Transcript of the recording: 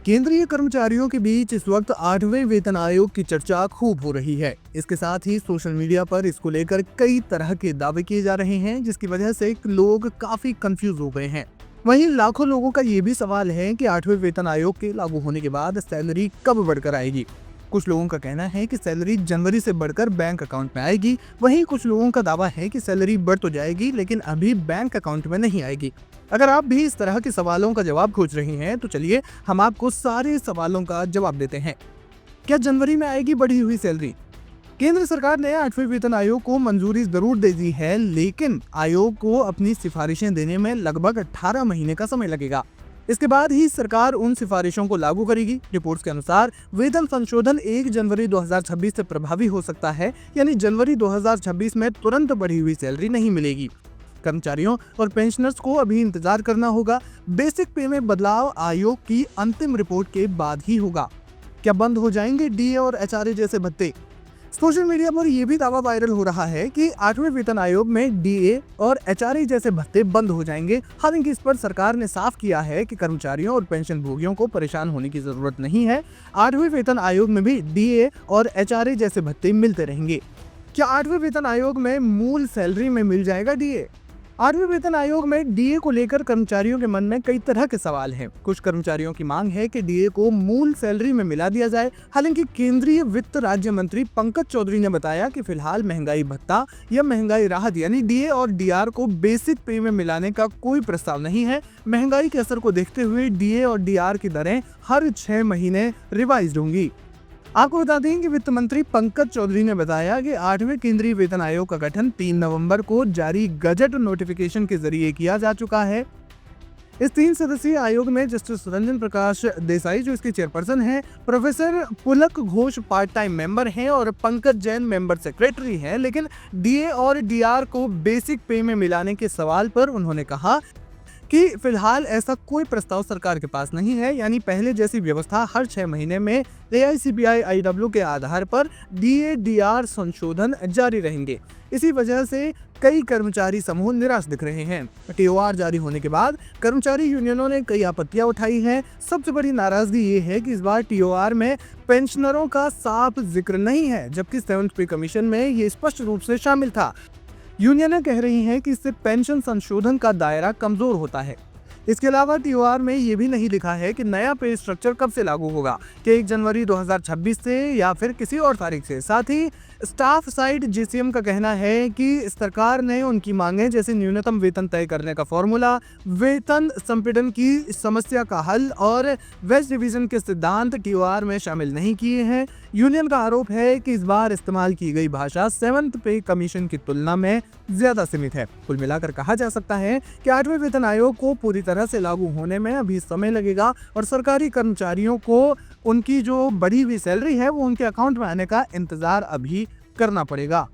केंद्रीय कर्मचारियों के बीच इस वक्त 8वें वेतन आयोग की चर्चा खूब हो रही है। इसके साथ ही सोशल मीडिया पर इसको लेकर कई तरह के दावे किए जा रहे हैं, जिसकी वजह से लोग काफी कंफ्यूज हो गए हैं। वहीं लाखों लोगों का ये भी सवाल है कि 8वें वेतन आयोग के लागू होने के बाद सैलरी कब बढ़कर आएगी। कुछ लोगों का कहना है कि सैलरी जनवरी से बढ़कर बैंक अकाउंट में आएगी। वहीं कुछ लोगों का दावा है कि सैलरी बढ़ तो जाएगी, लेकिन अभी बैंक अकाउंट में नहीं आएगी। अगर आप भी इस तरह के सवालों का जवाब खोज रही हैं, तो चलिए हम आपको सारे सवालों का जवाब देते हैं। क्या जनवरी में आएगी बढ़ी हुई सैलरी? केंद्र सरकार ने 8वें वेतन आयोग को मंजूरी जरूर दे दी है, लेकिन आयोग को अपनी सिफारिशें देने में लगभग 18 महीने का समय लगेगा। इसके बाद ही सरकार उन सिफारिशों को लागू करेगी। रिपोर्ट्स के अनुसार वेतन संशोधन 1 जनवरी 2026 से प्रभावी हो सकता है, यानी जनवरी 2026 में तुरंत बढ़ी हुई सैलरी नहीं मिलेगी। कर्मचारियों और पेंशनर्स को अभी इंतजार करना होगा। बेसिक पे में बदलाव आयोग की अंतिम रिपोर्ट के बाद ही होगा। क्या बंद हो जाएंगे डीए और एचआरए जैसे भत्ते? सोशल मीडिया पर यह भी दावा वायरल हो रहा है कि 8वें वेतन आयोग में डीए और एचआरए जैसे भत्ते बंद हो जाएंगे। हालांकि इस पर सरकार ने साफ किया है कि कर्मचारियों और पेंशन भोगियों को परेशान होने की जरूरत नहीं है। 8वें वेतन आयोग में भी डीए और एचआरए जैसे भत्ते मिलते रहेंगे। क्या 8वें वेतन आयोग में मूल सैलरी में मिल जाएगा डीए? 8वें वेतन आयोग में डीए को लेकर कर्मचारियों के मन में कई तरह के सवाल हैं। कुछ कर्मचारियों की मांग है कि डीए को मूल सैलरी में मिला दिया जाए। हालांकि केंद्रीय वित्त राज्य मंत्री पंकज चौधरी ने बताया कि फिलहाल महंगाई भत्ता या महंगाई राहत यानी डीए और डीआर को बेसिक पे में मिलाने का कोई प्रस्ताव नहीं है। महंगाई के असर को देखते हुए डीए और डीआर की दरें हर 6 महीने रिवाइज होंगी। आपको बता दें कि वित्त मंत्री पंकज चौधरी ने बताया कि 8वें केंद्रीय वेतन आयोग का गठन 3 नवंबर को जारी गजट नोटिफिकेशन के जरिए किया जा चुका है। इस 3 सदस्यीय आयोग में जस्टिस रंजन प्रकाश देसाई जो इसके चेयरपर्सन हैं, प्रोफेसर पुलक घोष पार्ट टाइम मेंबर हैं और पंकज जैन मेंबर सेक्रेटरी हैं। लेकिन डीए और डीआर को बेसिक पे में मिलाने के सवाल पर उन्होंने कहा कि फिलहाल ऐसा कोई प्रस्ताव सरकार के पास नहीं है, यानी पहले जैसी व्यवस्था हर 6 महीने में AICPI-IW के आधार पर डीए डीआर संशोधन जारी रहेंगे। इसी वजह से कई कर्मचारी समूह निराश दिख रहे हैं। टीओआर जारी होने के बाद कर्मचारी यूनियनों ने कई आपत्तियां उठाई हैं। सबसे बड़ी नाराजगी ये है कि इस बार टीओआर में पेंशनरों का साफ जिक्र नहीं है, जबकि 7th पे कमीशन में ये स्पष्ट रूप से शामिल था। यूनियनें कह रही हैं कि इससे पेंशन संशोधन का दायरा कमजोर होता है। इसके अलावा टीओआर में ये भी नहीं लिखा है कि नया पे स्ट्रक्चर कब से लागू होगा, कि 1 जनवरी 2026 से या फिर किसी और तारीख से। साथ ही स्टाफ साइड जीसीएम का कहना है कि सरकार ने उनकी मांगें जैसे न्यूनतम वेतन तय करने का फॉर्मूला, वेतन संपीड़न की समस्या का हल और वेज डिवीजन के सिद्धांत टीओआर में शामिल नहीं किए हैं। यूनियन का आरोप है कि इस बार इस्तेमाल की गई भाषा 7th पे कमीशन की तुलना में ज्यादा सीमित है। कुल मिलाकर कहा जा सकता है कि 8वें वेतन आयोग को पूरी तरह से लागू होने में अभी समय लगेगा और सरकारी कर्मचारियों को उनकी जो बढ़ी हुई सैलरी है वो उनके अकाउंट में आने का इंतजार अभी करना पड़ेगा।